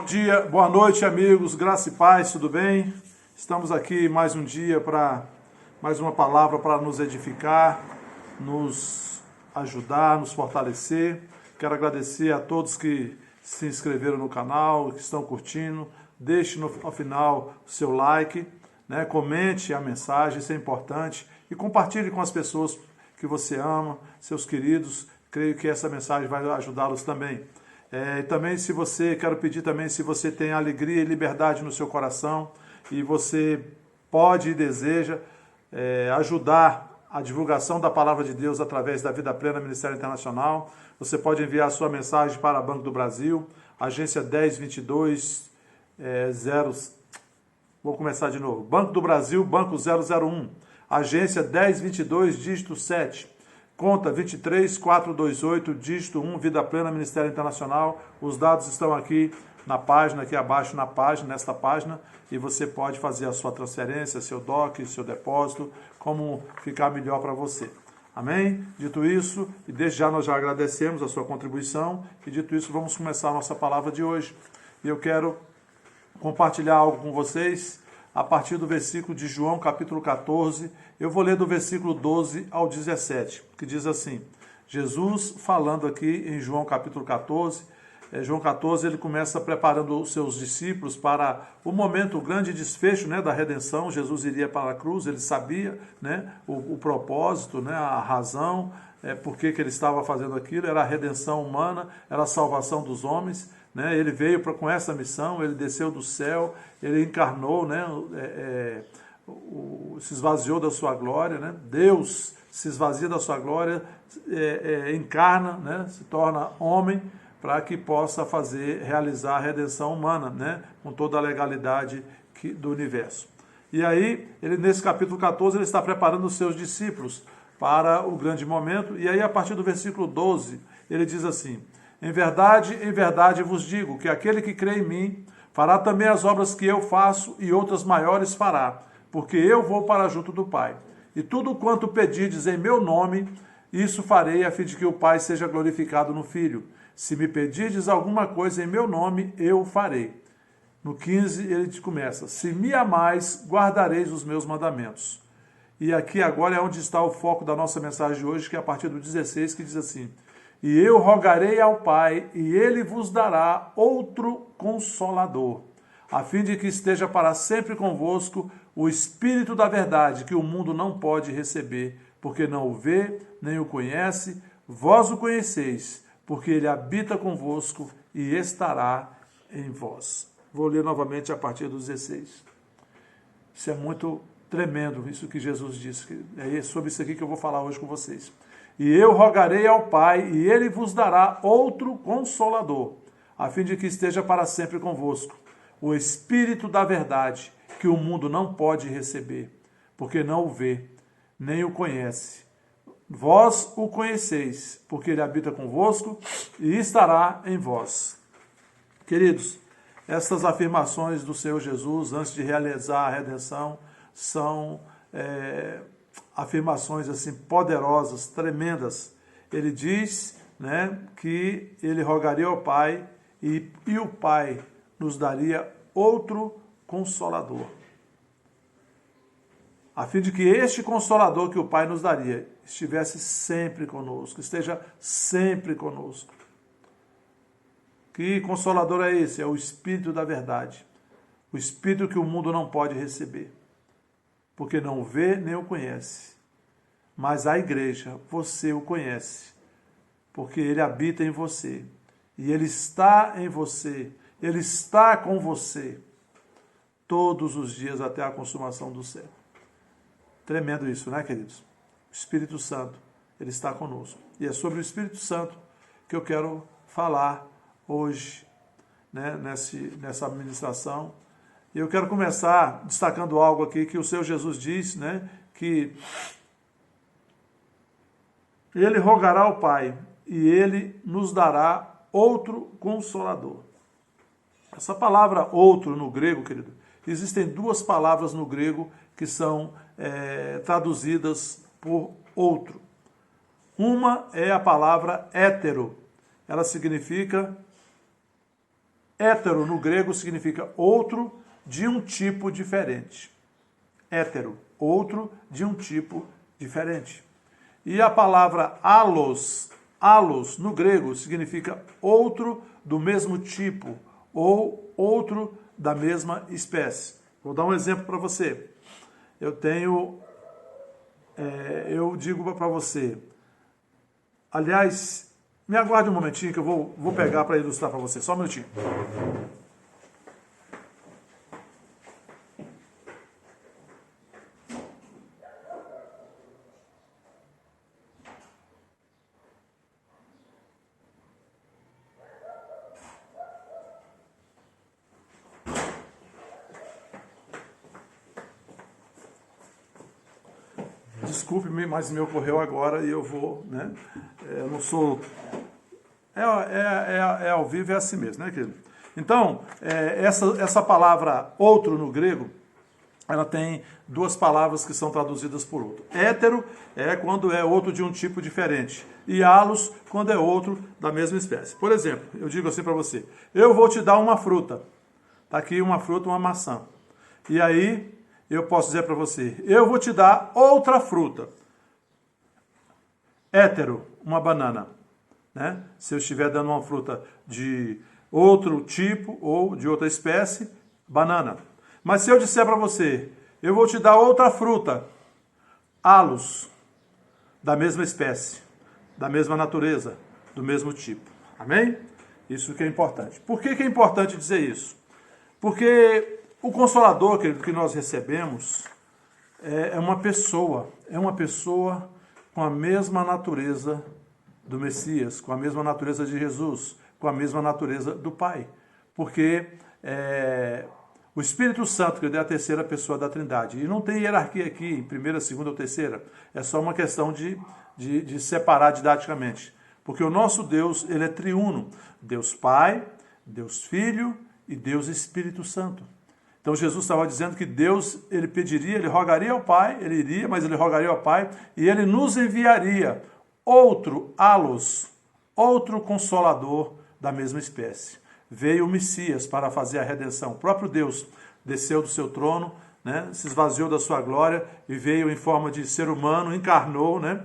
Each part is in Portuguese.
Bom dia, boa noite, amigos, graça e paz, tudo bem? Estamos aqui mais um dia para mais uma palavra para nos edificar, nos ajudar, nos fortalecer. Quero agradecer a todos que se inscreveram no canal, que estão curtindo. Deixe ao final o seu like, né? Comente a mensagem, isso é importante. E compartilhe com as pessoas que você ama, seus queridos. Creio que essa mensagem vai ajudá-los também. Também quero pedir também se você tem alegria e liberdade no seu coração e você pode e deseja ajudar a divulgação da Palavra de Deus através da Vida Plena Ministério Internacional, você pode enviar a sua mensagem para Banco do Brasil, agência 1022, vou começar de novo, Banco do Brasil, Banco 001, agência 1022, dígito 7. Conta 23428, dígito 1, Vida Plena, Ministério Internacional. Os dados estão aqui na página, aqui abaixo nesta página, e você pode fazer a sua transferência, seu DOC, seu depósito, como ficar melhor para você. Amém? Dito isso, e desde já nós já agradecemos a sua contribuição, e dito isso, vamos começar a nossa palavra de hoje. E eu quero compartilhar algo com vocês, a partir do versículo de João, capítulo 14, eu vou ler do versículo 12 ao 17, que diz assim, Jesus falando aqui em João capítulo 14, João 14 ele começa preparando os seus discípulos para o momento, o grande desfecho, né, da redenção. Jesus iria para a cruz, ele sabia, né, o propósito, né, a razão, por que ele estava fazendo aquilo, era a redenção humana, era a salvação dos homens, né? Ele veio com essa missão, ele desceu do céu, ele encarnou, né? Se esvaziou da sua glória, né? Deus se esvazia da sua glória, encarna, né? Se torna homem para que possa realizar a redenção humana, né? Com toda a legalidade do universo. E aí, nesse capítulo 14, ele está preparando os seus discípulos para o grande momento, e aí a partir do versículo 12, ele diz assim, em verdade vos digo que aquele que crê em mim fará também as obras que eu faço e outras maiores fará, porque eu vou para junto do Pai. E tudo quanto pedirdes em meu nome, isso farei a fim de que o Pai seja glorificado no Filho. Se me pedirdes alguma coisa em meu nome, eu o farei. No 15 ele começa, se me amais, guardareis os meus mandamentos. E aqui agora é onde está o foco da nossa mensagem de hoje, que é a partir do 16, que diz assim, e eu rogarei ao Pai, e ele vos dará outro Consolador, a fim de que esteja para sempre convosco o Espírito da verdade, que o mundo não pode receber, porque não o vê, nem o conhece, vós o conheceis, porque ele habita convosco e estará em vós. Vou ler novamente a partir do 16. Isso é muito tremendo, isso que Jesus disse. É sobre isso aqui que eu vou falar hoje com vocês. E eu rogarei ao Pai, e ele vos dará outro Consolador, a fim de que esteja para sempre convosco, o Espírito da verdade, que o mundo não pode receber, porque não o vê, nem o conhece. Vós o conheceis, porque ele habita convosco e estará em vós. Queridos, essas afirmações do Senhor Jesus, antes de realizar a redenção, são afirmações assim poderosas, tremendas. Ele diz, né, que ele rogaria ao Pai e o Pai nos daria outro Consolador, a fim de que este Consolador que o Pai nos daria estivesse sempre conosco, esteja sempre conosco. Que Consolador é esse? É o Espírito da verdade, o Espírito que o mundo não pode receber, porque não o vê nem o conhece. Mas a igreja, você o conhece, porque ele habita em você, e ele está em você, ele está com você, todos os dias até a consumação do século. Tremendo isso, né, queridos? O Espírito Santo, ele está conosco. E é sobre o Espírito Santo que eu quero falar hoje, né, nessa ministração. E eu quero começar destacando algo aqui que o Senhor Jesus diz, né, que ele rogará ao Pai e ele nos dará outro Consolador. Essa palavra outro no grego, querido, existem duas palavras no grego que são traduzidas por outro. Uma é a palavra hétero. Ela significa Hétero no grego significa outro de um tipo diferente. Hétero, outro de um tipo diferente. E a palavra allos no grego significa outro do mesmo tipo ou outro da mesma espécie. Vou dar um exemplo para você. Eu digo para você, aliás, me aguarde um momentinho que eu vou pegar para ilustrar para você, só um minutinho. Desculpe-me, mas me ocorreu agora e eu vou, né? Eu não sou... ao vivo, é assim mesmo, né, querido? Então, essa palavra outro no grego, ela tem duas palavras que são traduzidas por outro. Hétero é quando é outro de um tipo diferente. E allos, quando é outro da mesma espécie. Por exemplo, eu digo assim para você, eu vou te dar uma fruta. Está aqui uma fruta, uma maçã. E aí, eu posso dizer para você, eu vou te dar outra fruta. Hétero, uma banana. Né? Se eu estiver dando uma fruta de outro tipo ou de outra espécie, banana. Mas se eu disser para você, eu vou te dar outra fruta, allos, da mesma espécie, da mesma natureza, do mesmo tipo. Amém? Isso que é importante. Por que é importante dizer isso? Porque o Consolador, querido, que nós recebemos é uma pessoa com a mesma natureza do Messias, com a mesma natureza de Jesus, com a mesma natureza do Pai. Porque o Espírito Santo, que é a terceira pessoa da Trindade, e não tem hierarquia aqui, em primeira, segunda ou terceira, é só uma questão de separar didaticamente. Porque o nosso Deus, ele é triuno, Deus Pai, Deus Filho e Deus Espírito Santo. Então Jesus estava dizendo que Deus, ele pediria, ele rogaria ao Pai, ele iria, mas ele rogaria ao Pai, e ele nos enviaria outro allos, outro consolador da mesma espécie. Veio o Messias para fazer a redenção. O próprio Deus desceu do seu trono, né, se esvaziou da sua glória e veio em forma de ser humano, encarnou, né,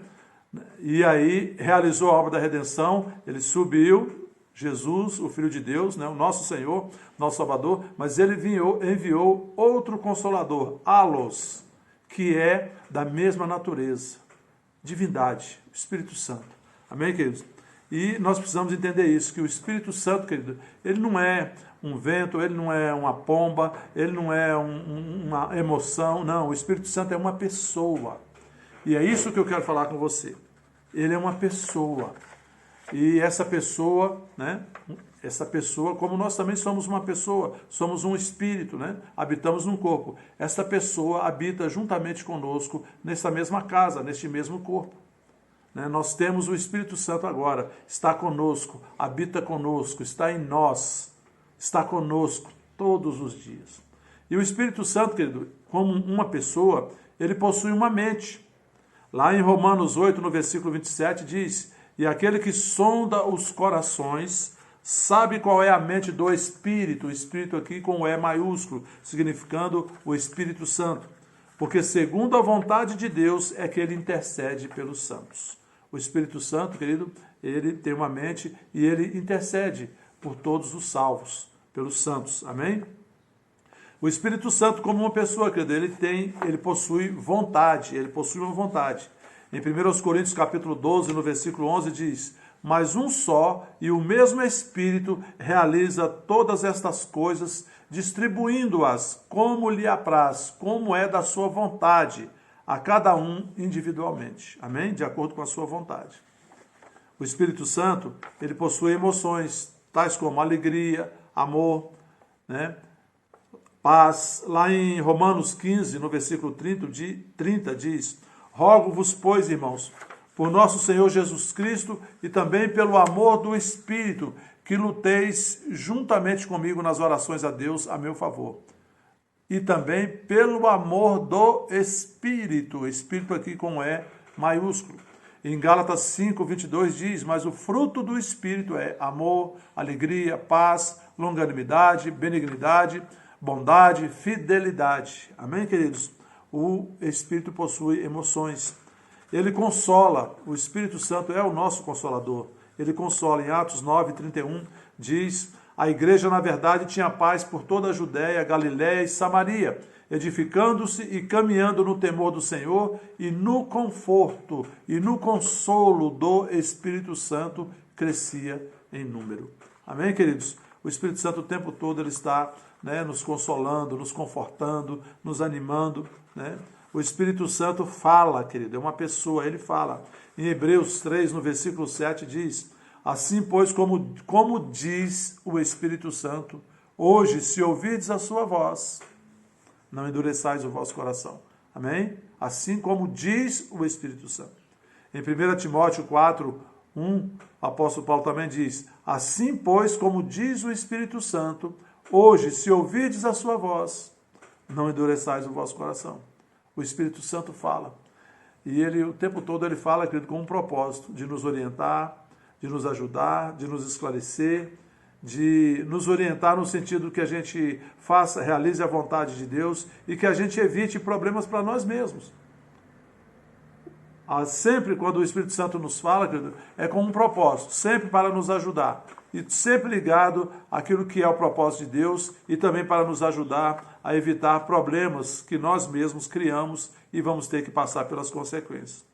e aí realizou a obra da redenção. Ele subiu, Jesus, o Filho de Deus, né, o nosso Senhor, nosso Salvador, mas ele enviou outro Consolador, allos, que é da mesma natureza, divindade, Espírito Santo. Amém, queridos? E nós precisamos entender isso, que o Espírito Santo, querido, ele não é um vento, ele não é uma pomba, ele não é uma emoção, não, o Espírito Santo é uma pessoa. E é isso que eu quero falar com você. Ele é uma pessoa. E essa pessoa, né? Essa pessoa, como nós também somos uma pessoa, somos um espírito, né? Habitamos num corpo. Essa pessoa habita juntamente conosco nessa mesma casa, neste mesmo corpo. Nós temos o Espírito Santo agora, está conosco, habita conosco, está em nós, está conosco todos os dias. E o Espírito Santo, querido, como uma pessoa, ele possui uma mente. Lá em Romanos 8, no versículo 27, diz: e aquele que sonda os corações sabe qual é a mente do Espírito, o Espírito aqui com o E maiúsculo, significando o Espírito Santo. Porque segundo a vontade de Deus é que ele intercede pelos santos. O Espírito Santo, querido, ele tem uma mente e ele intercede por todos os salvos, pelos santos. Amém? O Espírito Santo, como uma pessoa, querido, ele possui vontade, ele possui uma vontade. Em 1 Coríntios capítulo 12, no versículo 11, diz: mas um só e o mesmo Espírito realiza todas estas coisas, distribuindo-as como lhe apraz, como é da sua vontade, a cada um individualmente. Amém? De acordo com a sua vontade. O Espírito Santo, ele possui emoções, tais como alegria, amor, né? Paz. Lá em Romanos 15, no versículo 30 diz: rogo-vos, pois, irmãos, por nosso Senhor Jesus Cristo e também pelo amor do Espírito, que luteis juntamente comigo nas orações a Deus a meu favor. E também pelo amor do Espírito, Espírito aqui com E maiúsculo. Em Gálatas 5, 22 diz: mas o fruto do Espírito é amor, alegria, paz, longanimidade, benignidade, bondade, fidelidade. Amém, queridos? O Espírito possui emoções. Ele consola. O Espírito Santo é o nosso consolador. Ele consola. Em Atos 9:31 diz: a igreja, na verdade, tinha paz por toda a Judéia, Galiléia e Samaria, edificando-se e caminhando no temor do Senhor e no conforto e no consolo do Espírito Santo, crescia em número. Amém, queridos? O Espírito Santo o tempo todo ele está, nos consolando, nos confortando, nos animando. O Espírito Santo fala, querido, é uma pessoa, ele fala. Em Hebreus 3, no versículo 7, diz: assim, pois, como diz o Espírito Santo, hoje, se ouvirdes a sua voz, não endureçais o vosso coração. Amém? Assim como diz o Espírito Santo. Em 1 Timóteo 4, 1, o apóstolo Paulo também diz: assim, pois, como diz o Espírito Santo, hoje, se ouvirdes a sua voz, não endureçais o vosso coração. O Espírito Santo fala. E ele, o tempo todo, ele fala, querido, com um propósito de nos orientar, de nos ajudar, de nos esclarecer, de nos orientar no sentido que a gente faça, realize a vontade de Deus e que a gente evite problemas para nós mesmos. Sempre quando o Espírito Santo nos fala, querido, é com um propósito, sempre para nos ajudar. E sempre ligado àquilo que é o propósito de Deus e também para nos ajudar a evitar problemas que nós mesmos criamos e vamos ter que passar pelas consequências.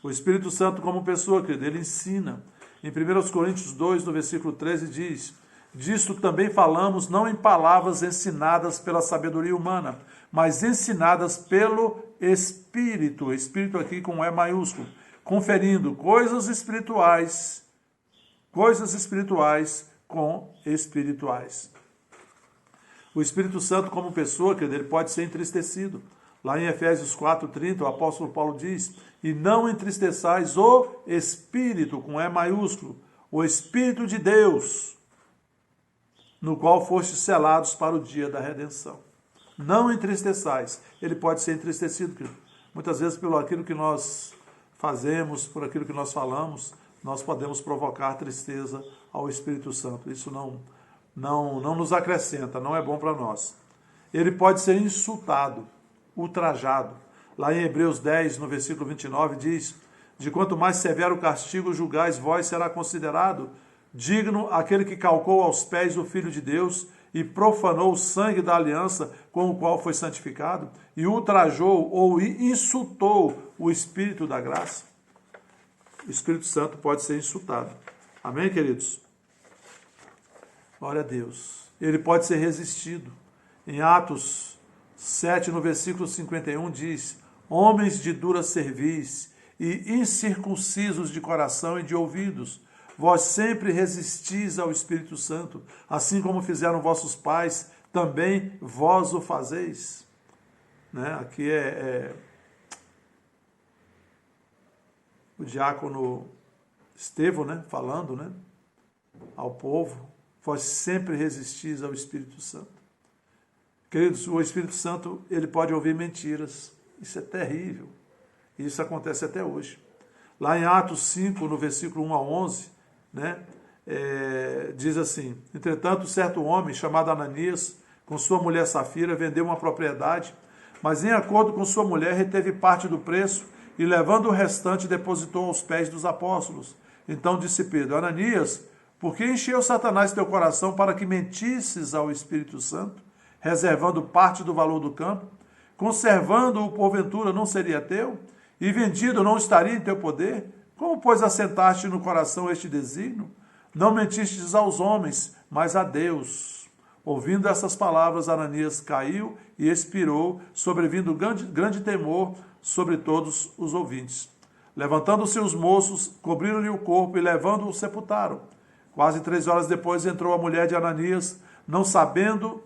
O Espírito Santo, como pessoa, querido, ele ensina. Em 1 Coríntios 2, no versículo 13, diz: disto também falamos, não em palavras ensinadas pela sabedoria humana, mas ensinadas pelo Espírito. Espírito aqui com E maiúsculo. Conferindo coisas espirituais com espirituais. O Espírito Santo, como pessoa, querido, ele pode ser entristecido. Lá em Efésios 4:30, o apóstolo Paulo diz: e não entristeçais o Espírito, com E maiúsculo, o Espírito de Deus, no qual fostes selados para o dia da redenção. Não entristeçais. Ele pode ser entristecido, querido. Muitas vezes, pelo aquilo que nós fazemos, por aquilo que nós falamos, nós podemos provocar tristeza ao Espírito Santo. Isso não nos acrescenta, não é bom para nós. Ele pode ser insultado, ultrajado. Lá em Hebreus 10, no versículo 29, diz: de quanto mais severo castigo julgais vós, será considerado digno aquele que calcou aos pés o Filho de Deus e profanou o sangue da aliança com o qual foi santificado e ultrajou ou insultou o Espírito da graça. O Espírito Santo pode ser insultado. Amém, queridos? Glória a Deus. Ele pode ser resistido. Em Atos 7, no versículo 51, diz: homens de dura cerviz e incircuncisos de coração e de ouvidos, vós sempre resistis ao Espírito Santo, assim como fizeram vossos pais, também vós o fazeis. Aqui o diácono Estevão, falando, ao povo: vós sempre resistis ao Espírito Santo. Queridos, o Espírito Santo, ele pode ouvir mentiras. Isso é terrível. Isso acontece até hoje. Lá em Atos 5, no versículo 1 a 11, diz assim: entretanto, certo homem chamado Ananias, com sua mulher Safira, vendeu uma propriedade, mas em acordo com sua mulher reteve parte do preço e, levando o restante, depositou aos pés dos apóstolos. Então disse Pedro: Ananias, por que encheu Satanás teu coração para que mentisses ao Espírito Santo, reservando parte do valor do campo? Conservando-o, porventura, não seria teu? E vendido, não estaria em teu poder? Como, pois, assentaste no coração este desígnio? Não mentistes aos homens, mas a Deus. Ouvindo essas palavras, Ananias caiu e expirou, sobrevindo grande temor sobre todos os ouvintes. Levantando-se os moços, cobriram-lhe o corpo e, levando-o, sepultaram. Quase 3 horas depois entrou a mulher de Ananias, não sabendo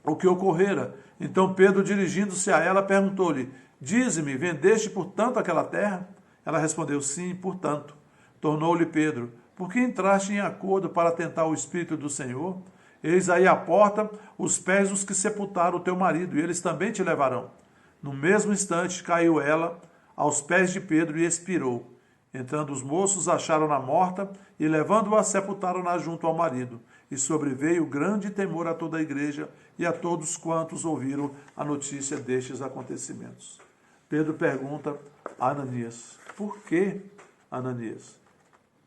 o que ocorrera. Então Pedro, dirigindo-se a ela, perguntou-lhe: dize-me, vendeste por tanto aquela terra? Ela respondeu: sim, por tanto. Tornou-lhe Pedro: por que entraste em acordo para tentar o Espírito do Senhor? Eis aí à porta os pés dos que sepultaram o teu marido, e eles também te levarão. No mesmo instante caiu ela aos pés de Pedro e expirou. Entrando os moços, acharam-na morta e, levando-a, sepultaram-na junto ao marido. e sobreveio grande temor a toda a igreja e a todos quantos ouviram a notícia destes acontecimentos. Pedro pergunta a Ananias: por que, Ananias?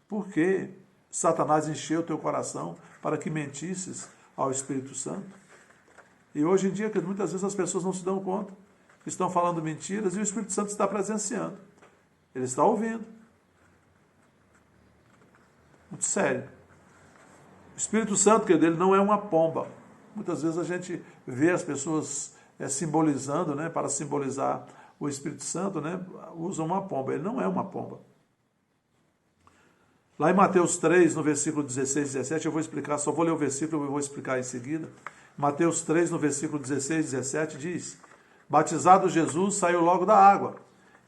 Por que Satanás encheu o teu coração para que mentisses ao Espírito Santo? E hoje em dia, muitas vezes as pessoas não se dão conta que estão falando mentiras e o Espírito Santo está presenciando. Ele está ouvindo. Muito sério. O Espírito Santo, que ele não é uma pomba. Muitas vezes a gente vê as pessoas simbolizando, né, para simbolizar o Espírito Santo, né, usam uma pomba. Ele não é uma pomba. Lá em Mateus 3, no versículo 16 e 17, eu vou explicar, só vou ler o versículo e vou explicar em seguida. Mateus 3, no versículo 16 e 17, diz: batizado Jesus, saiu logo da água,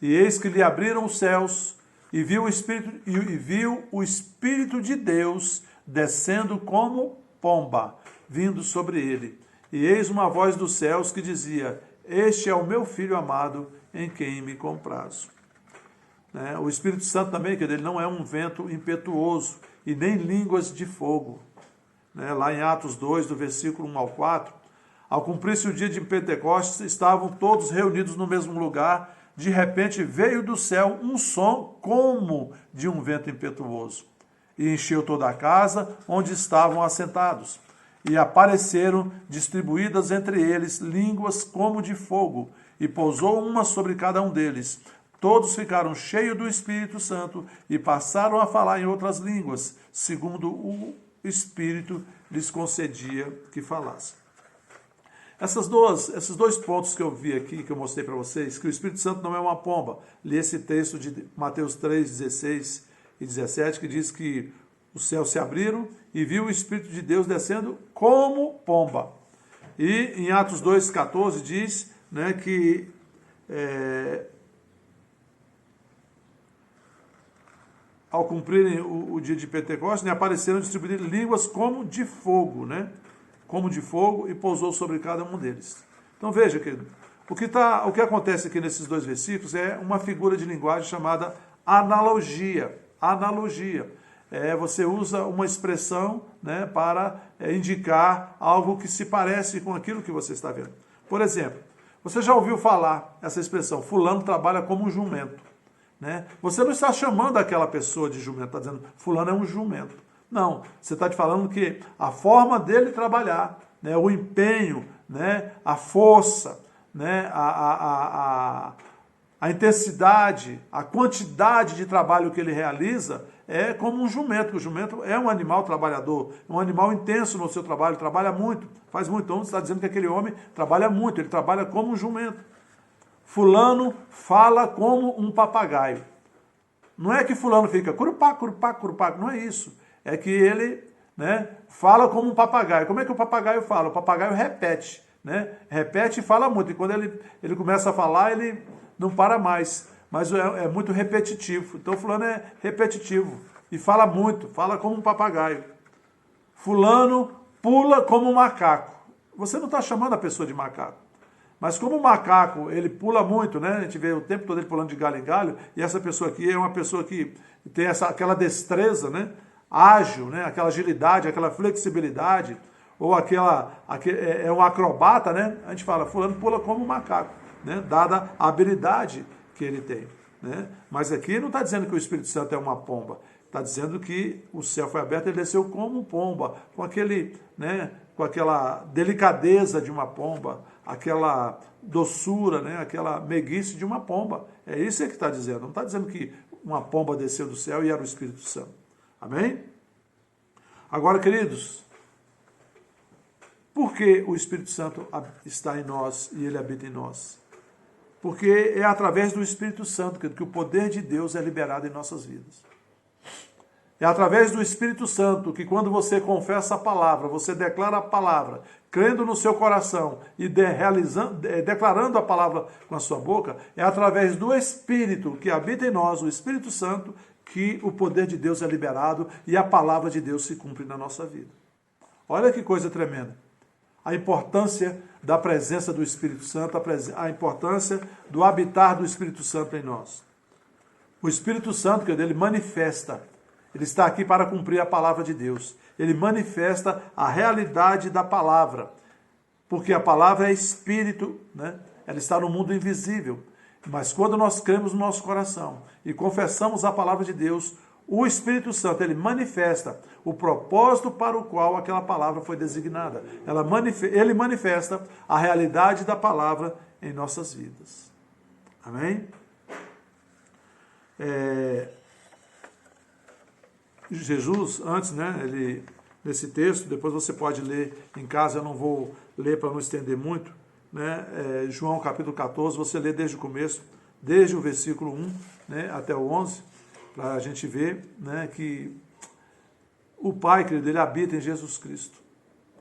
e eis que lhe abriram os céus, e viu o Espírito de Deus descendo como pomba, vindo sobre ele. E eis uma voz dos céus que dizia: este é o meu Filho amado, em quem me comprazo. O Espírito Santo também, que ele não é um vento impetuoso, e nem línguas de fogo. Lá em Atos 2, do versículo 1 ao 4, ao cumprir-se o dia de Pentecostes, estavam todos reunidos no mesmo lugar. De repente veio do céu um som como de um vento impetuoso, e encheu toda a casa onde estavam assentados. E apareceram distribuídas entre eles línguas como de fogo, e pousou uma sobre cada um deles. Todos ficaram cheios do Espírito Santo e passaram a falar em outras línguas, segundo o Espírito lhes concedia que falassem. Esses dois pontos que eu vi aqui, que eu mostrei para vocês, que o Espírito Santo não é uma pomba. Li esse texto de Mateus 3, 16 e 17, que diz que os céus se abriram e viu o Espírito de Deus descendo como pomba. E em Atos 2, 14 diz, né, que ao cumprirem o dia de Pentecostes, né, apareceram distribuídas línguas como de fogo, né? Como de fogo, e pousou sobre cada um deles. Então veja, querido, o que acontece aqui nesses dois versículos é uma figura de linguagem chamada analogia. Analogia. Você usa uma expressão, né, para indicar algo que se parece com aquilo que você está vendo. Por exemplo, você já ouviu falar essa expressão: fulano trabalha como um jumento. Né? Você não está chamando aquela pessoa de jumento, está dizendo fulano é um jumento. Não, você está te falando que a forma dele trabalhar, né, o empenho, né, a força, né, a intensidade, a quantidade de trabalho que ele realiza é como um jumento. O jumento é um animal trabalhador, é um animal intenso no seu trabalho, trabalha muito, faz muito. Então você está dizendo que aquele homem trabalha muito, ele trabalha como um jumento. Fulano fala como um papagaio. Não é que fulano fica curupá, curupá, curupá, não é isso. É que ele, né, fala como um papagaio. Como é que o papagaio fala? O papagaio repete, né? Repete e fala muito. E quando ele começa a falar, ele não para mais. Mas é muito repetitivo. Então fulano é repetitivo e fala muito, fala como um papagaio. Fulano pula como um macaco. Você não está chamando a pessoa de macaco. Mas como o macaco, ele pula muito, né? A gente vê o tempo todo ele pulando de galho em galho, e essa pessoa aqui é uma pessoa que tem aquela destreza, né? Ágil, né? Aquela agilidade, aquela flexibilidade, ou é um acrobata, né? A gente fala, fulano pula como um macaco, né? Dada a habilidade que ele tem, né? Mas aqui não está dizendo que o Espírito Santo é uma pomba, está dizendo que o céu foi aberto e ele desceu como pomba, com aquela delicadeza de uma pomba, aquela doçura, né? Aquela meiguice de uma pomba. É isso que está dizendo. Não está dizendo que uma pomba desceu do céu e era o Espírito Santo. Amém? Agora, queridos, por que o Espírito Santo está em nós e ele habita em nós? Porque é através do Espírito Santo que o poder de Deus é liberado em nossas vidas. É através do Espírito Santo que quando você confessa a palavra, você declara a palavra, crendo no seu coração e declarando a palavra com a sua boca, é através do Espírito que habita em nós, o Espírito Santo, que o poder de Deus é liberado e a palavra de Deus se cumpre na nossa vida. Olha que coisa tremenda. A importância da presença do Espírito Santo, a importância do habitar do Espírito Santo em nós. O Espírito Santo, que ele manifesta, Ele está aqui para cumprir a palavra de Deus. Ele manifesta a realidade da palavra, porque a palavra é espírito, né? Ela está no mundo invisível. Mas quando nós cremos no nosso coração e confessamos a palavra de Deus, o Espírito Santo, ele manifesta o propósito para o qual aquela palavra foi designada. Ele manifesta a realidade da palavra em nossas vidas. Amém? Jesus, antes, né, nesse texto, depois você pode ler em casa, eu não vou ler para não estender muito, né, João capítulo 14, você lê desde o começo, desde o versículo 1, né, até o 11, para a gente ver, né, que o Pai, querido, ele habita em Jesus Cristo.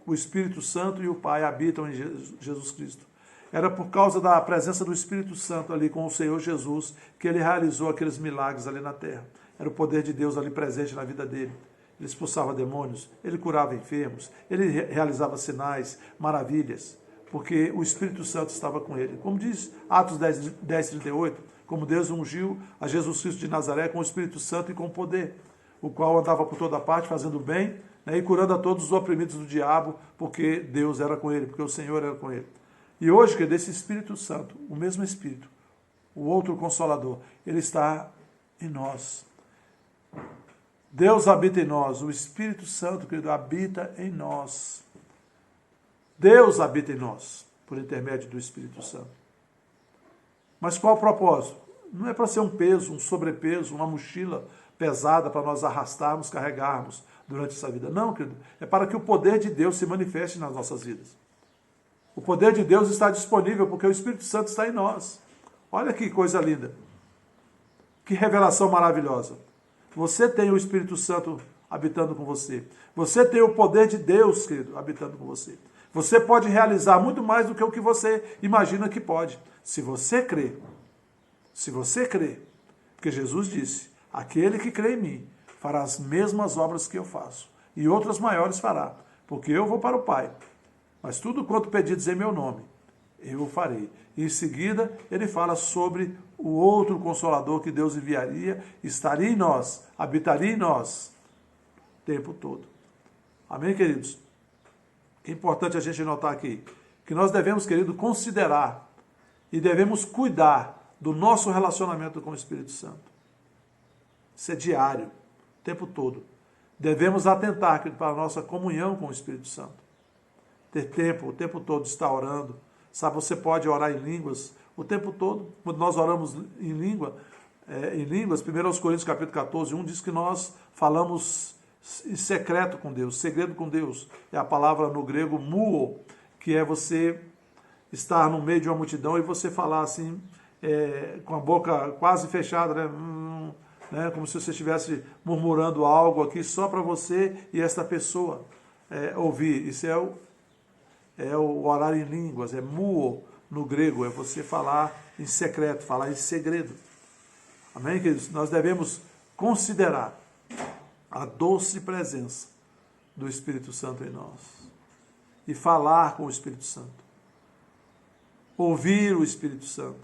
O Espírito Santo e o Pai habitam em Jesus Cristo. Era por causa da presença do Espírito Santo ali com o Senhor Jesus que ele realizou aqueles milagres ali na terra. Era o poder de Deus ali presente na vida dele. Ele expulsava demônios, ele curava enfermos, ele realizava sinais, maravilhas, porque o Espírito Santo estava com ele. Como diz Atos 10:38, como Deus ungiu a Jesus Cristo de Nazaré com o Espírito Santo e com poder, o qual andava por toda parte fazendo bem, né, e curando a todos os oprimidos do diabo, porque Deus era com ele, porque o Senhor era com ele. E hoje, que desse Espírito Santo, o mesmo Espírito, o outro Consolador, ele está em nós. Deus habita em nós, o Espírito Santo, querido, habita em nós. Deus habita em nós, por intermédio do Espírito Santo. Mas qual o propósito? Não é para ser um peso, um sobrepeso, uma mochila pesada para nós arrastarmos, carregarmos durante essa vida. Não, querido, é para que o poder de Deus se manifeste nas nossas vidas. O poder de Deus está disponível porque o Espírito Santo está em nós. Olha que coisa linda. Que revelação maravilhosa. Você tem o Espírito Santo habitando com você. Você tem o poder de Deus, querido, habitando com você. Você pode realizar muito mais do que o que você imagina que pode. Se você crê. Se você crê. Porque Jesus disse, aquele que crê em mim fará as mesmas obras que eu faço. E outras maiores fará. Porque eu vou para o Pai. Mas tudo quanto pedides em meu nome, eu o farei. E em seguida, ele fala sobre o outro Consolador que Deus enviaria, estaria em nós, habitaria em nós, o tempo todo. Amém, queridos? É importante a gente notar aqui, que nós devemos, querido, considerar e devemos cuidar do nosso relacionamento com o Espírito Santo. Isso é diário, o tempo todo. Devemos atentar, querido, para a nossa comunhão com o Espírito Santo. Ter tempo, o tempo todo estar orando. Sabe, você pode orar em línguas o tempo todo. Quando nós oramos em línguas, 1 Coríntios capítulo 14, 1 diz que nós falamos em secreto com Deus, segredo com Deus. É a palavra no grego muo, que é você estar no meio de uma multidão e você falar assim, com a boca quase fechada, né, como se você estivesse murmurando algo aqui só para você e esta pessoa ouvir. Isso é o orar em línguas, é muo no grego, é você falar em secreto, falar em segredo. Amém, queridos? Nós devemos considerar a doce presença do Espírito Santo em nós e falar com o Espírito Santo, ouvir o Espírito Santo,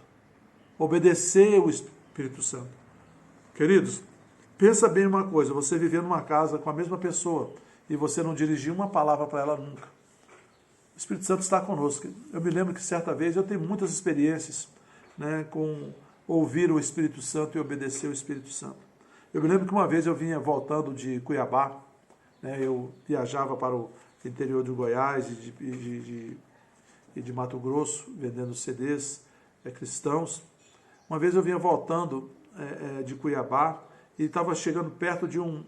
obedecer o Espírito Santo. Queridos, pensa bem uma coisa, você viver numa casa com a mesma pessoa e você não dirigir uma palavra para ela nunca. O Espírito Santo está conosco. Eu me lembro que certa vez, eu tenho muitas experiências, né, com ouvir o Espírito Santo e obedecer o Espírito Santo. Eu me lembro que uma vez eu vinha voltando de Cuiabá, né, eu viajava para o interior de Goiás e de Mato Grosso, vendendo CDs cristãos. Uma vez eu vinha voltando de Cuiabá e estava chegando perto de um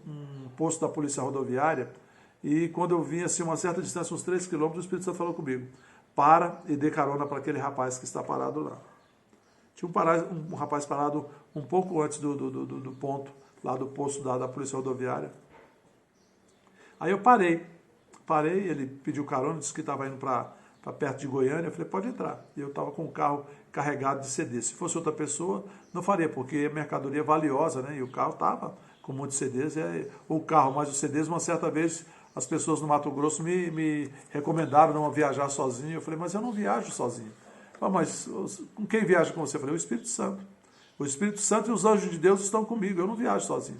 posto da Polícia Rodoviária. E quando eu vim assim, uma certa distância, uns 3 quilômetros, o Espírito Santo falou comigo, para e dê carona para aquele rapaz que está parado lá. Tinha um rapaz parado um pouco antes do ponto, lá do posto da Polícia Rodoviária. Aí eu parei, ele pediu carona, disse que estava indo para perto de Goiânia, eu falei, pode entrar. E eu estava com o carro carregado de CD. Se fosse outra pessoa, não faria, porque a mercadoria é valiosa, né? E o carro estava com muitos CDs, o carro, mas os CDs, uma certa vez, as pessoas no Mato Grosso me recomendaram não viajar sozinho. Eu falei, mas eu não viajo sozinho. Mas com quem viaja com você? Eu falei, o Espírito Santo. O Espírito Santo e os anjos de Deus estão comigo, eu não viajo sozinho.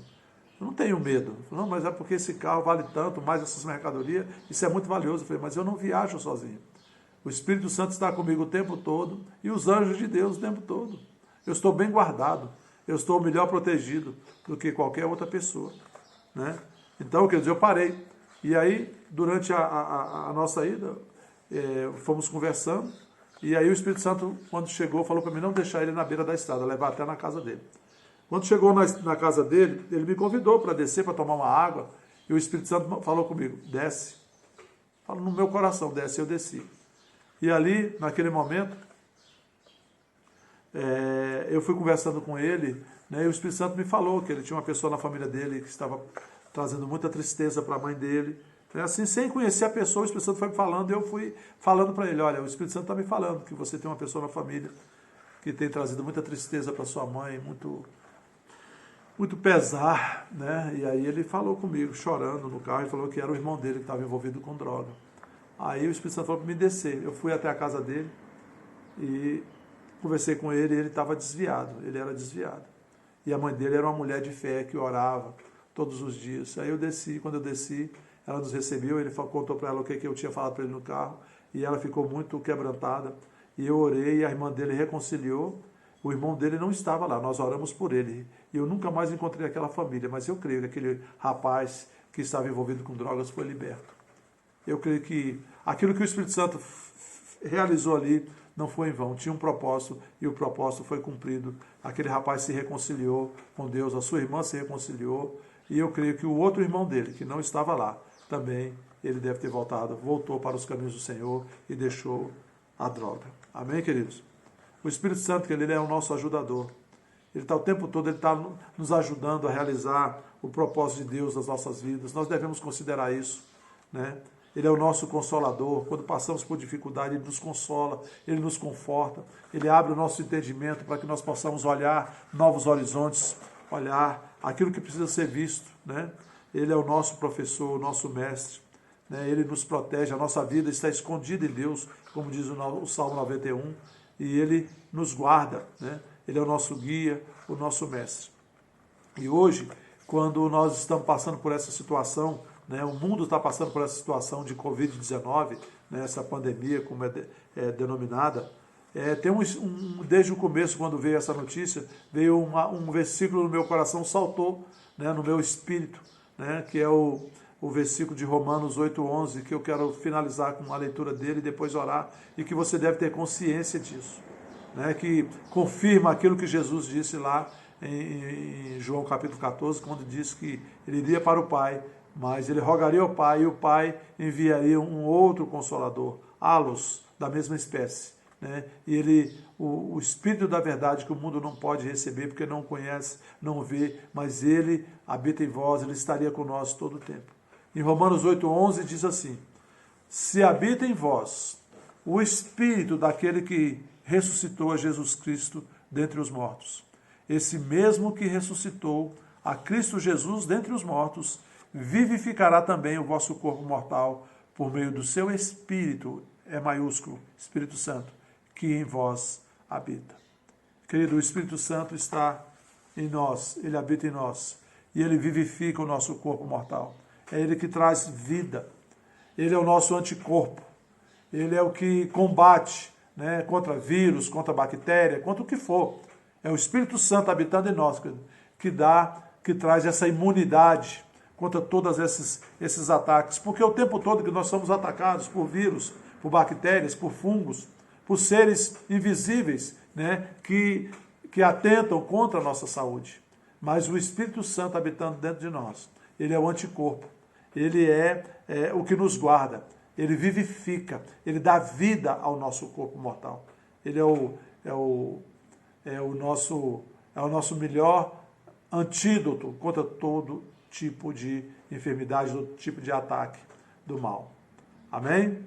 Eu não tenho medo. Não, mas é porque esse carro vale tanto, mais essas mercadorias, isso é muito valioso. Eu falei, mas eu não viajo sozinho. O Espírito Santo está comigo o tempo todo e os anjos de Deus o tempo todo. Eu estou bem guardado, eu estou melhor protegido do que qualquer outra pessoa, né? Então, quer dizer, eu parei. E aí, durante a nossa ida, fomos conversando, e aí o Espírito Santo, quando chegou, falou para mim não deixar ele na beira da estrada, levar até na casa dele. Quando chegou na casa dele, ele me convidou para descer, para tomar uma água, e o Espírito Santo falou comigo, desce. Falou no meu coração, desce, eu desci. E ali, naquele momento, eu fui conversando com ele, né, e o Espírito Santo me falou que ele tinha uma pessoa na família dele que estava trazendo muita tristeza para a mãe dele. Assim, sem conhecer a pessoa, o Espírito Santo foi me falando, e eu fui falando para ele, olha, o Espírito Santo está me falando que você tem uma pessoa na família que tem trazido muita tristeza para sua mãe, muito pesar, né? E aí ele falou comigo, chorando no carro, e falou que era o irmão dele que estava envolvido com droga. Aí o Espírito Santo falou para me descer. Eu fui até a casa dele e conversei com ele, e ele estava desviado, ele era desviado. E a mãe dele era uma mulher de fé que orava todos os dias. Aí eu desci, quando eu desci, ela nos recebeu, ele contou para ela o que eu tinha falado para ele no carro, e ela ficou muito quebrantada. E eu orei, e a irmã dele reconciliou. O irmão dele não estava lá, nós oramos por ele. E eu nunca mais encontrei aquela família, mas eu creio que aquele rapaz que estava envolvido com drogas foi liberto. Eu creio que aquilo que o Espírito Santo realizou ali não foi em vão, tinha um propósito e o propósito foi cumprido. Aquele rapaz se reconciliou com Deus, a sua irmã se reconciliou, e eu creio que o outro irmão dele, que não estava lá, também ele deve ter voltou para os caminhos do Senhor e deixou a droga. Amém, queridos? O Espírito Santo, ele é o nosso ajudador. Ele está o tempo todo, ele está nos ajudando a realizar o propósito de Deus nas nossas vidas. Nós devemos considerar isso, né? Ele é o nosso consolador. Quando passamos por dificuldade, ele nos consola, ele nos conforta, ele abre o nosso entendimento para que nós possamos olhar novos horizontes, olhar aquilo que precisa ser visto, né? Ele é o nosso professor, o nosso mestre, né? Ele nos protege, a nossa vida está escondida em Deus, como diz o Salmo 91, e ele nos guarda, né? Ele é o nosso guia, o nosso mestre. E hoje, quando nós estamos passando por essa situação, né, o mundo está passando por essa situação de Covid-19, né, essa pandemia, como é denominada, desde o começo, quando veio essa notícia, veio um versículo no meu coração, saltou, né, no meu espírito, né, que é o versículo de Romanos 8:11, que eu quero finalizar com a leitura dele e depois orar, e que você deve ter consciência disso, né, que confirma aquilo que Jesus disse lá em João capítulo 14, quando disse que ele iria para o Pai, mas ele rogaria ao Pai, e o Pai enviaria um outro Consolador, halos, da mesma espécie, né? E o Espírito da verdade, que o mundo não pode receber, porque não conhece, não vê, mas ele habita em vós, ele estaria conosco todo o tempo. Em Romanos 8:11 diz assim, se habita em vós o Espírito daquele que ressuscitou a Jesus Cristo dentre os mortos, esse mesmo que ressuscitou a Cristo Jesus dentre os mortos, vivificará também o vosso corpo mortal por meio do seu Espírito, maiúsculo, Espírito Santo, que em vós habita. Querido, o Espírito Santo está em nós, ele habita em nós, e ele vivifica o nosso corpo mortal. É ele que traz vida, ele é o nosso anticorpo, ele é o que combate, né, contra vírus, contra bactéria, contra o que for. É o Espírito Santo habitando em nós, que traz essa imunidade contra todos esses ataques. Porque o tempo todo que nós somos atacados por vírus, por bactérias, por fungos, por seres invisíveis, né, que atentam contra a nossa saúde. Mas o Espírito Santo habitando dentro de nós, ele é o anticorpo, ele é o que nos guarda, ele vivifica, ele dá vida ao nosso corpo mortal. Ele é o nosso melhor antídoto contra todo tipo de enfermidade, todo tipo de ataque do mal. Amém?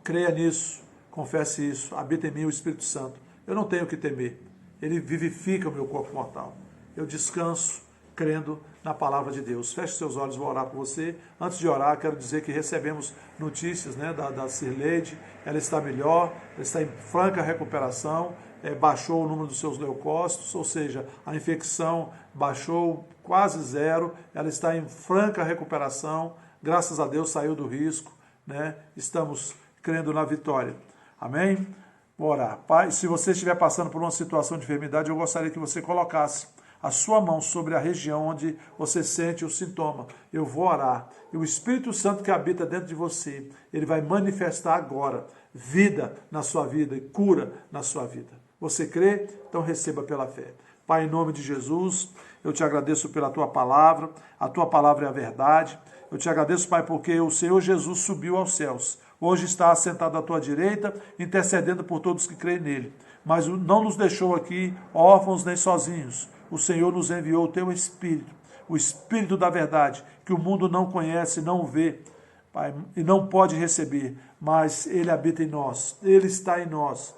Creia nisso, confesse isso, habita em mim o Espírito Santo. Eu não tenho o que temer, ele vivifica o meu corpo mortal. Eu descanso, crendo na palavra de Deus. Feche seus olhos, vou orar por você. Antes de orar, quero dizer que recebemos notícias, né, da Cirleide. Ela está melhor, ela está em franca recuperação, baixou o número dos seus leucócitos, ou seja, a infecção baixou quase zero, ela está em franca recuperação, graças a Deus saiu do risco, né? Estamos crendo na vitória. Amém? Vou orar. Pai, se você estiver passando por uma situação de enfermidade, eu gostaria que você colocasse a sua mão sobre a região onde você sente o sintoma. Eu vou orar. E o Espírito Santo que habita dentro de você, ele vai manifestar agora vida na sua vida e cura na sua vida. Você crê? Então receba pela fé. Pai, em nome de Jesus, eu te agradeço pela tua palavra. A tua palavra é a verdade. Eu te agradeço, Pai, porque o Senhor Jesus subiu aos céus. Hoje está assentado à tua direita, intercedendo por todos que creem nele. Mas não nos deixou aqui órfãos nem sozinhos. O Senhor nos enviou o teu Espírito, o Espírito da verdade, que o mundo não conhece, não vê, Pai, e não pode receber, mas ele habita em nós, ele está em nós.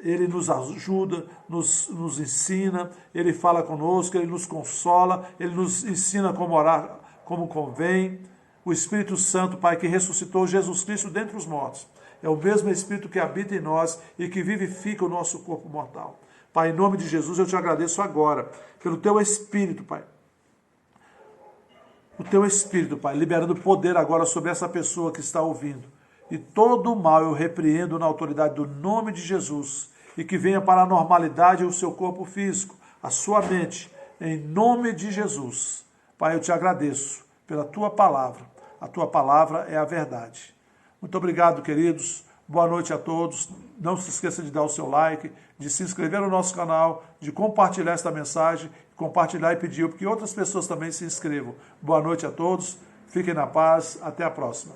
Ele nos ajuda, nos ensina, ele fala conosco, ele nos consola, ele nos ensina como orar, como convém. O Espírito Santo, Pai, que ressuscitou Jesus Cristo dentre os mortos, é o mesmo Espírito que habita em nós e que vivifica o nosso corpo mortal. Pai, em nome de Jesus, eu te agradeço agora pelo teu Espírito, Pai. O teu Espírito, Pai, liberando poder agora sobre essa pessoa que está ouvindo. E todo o mal eu repreendo na autoridade do nome de Jesus. E que venha para a normalidade o seu corpo físico, a sua mente, em nome de Jesus. Pai, eu te agradeço pela tua palavra. A tua palavra é a verdade. Muito obrigado, queridos. Boa noite a todos. Não se esqueça de dar o seu like, de se inscrever no nosso canal, de compartilhar esta mensagem, compartilhar e pedir que outras pessoas também se inscrevam. Boa noite a todos. Fiquem na paz. Até a próxima.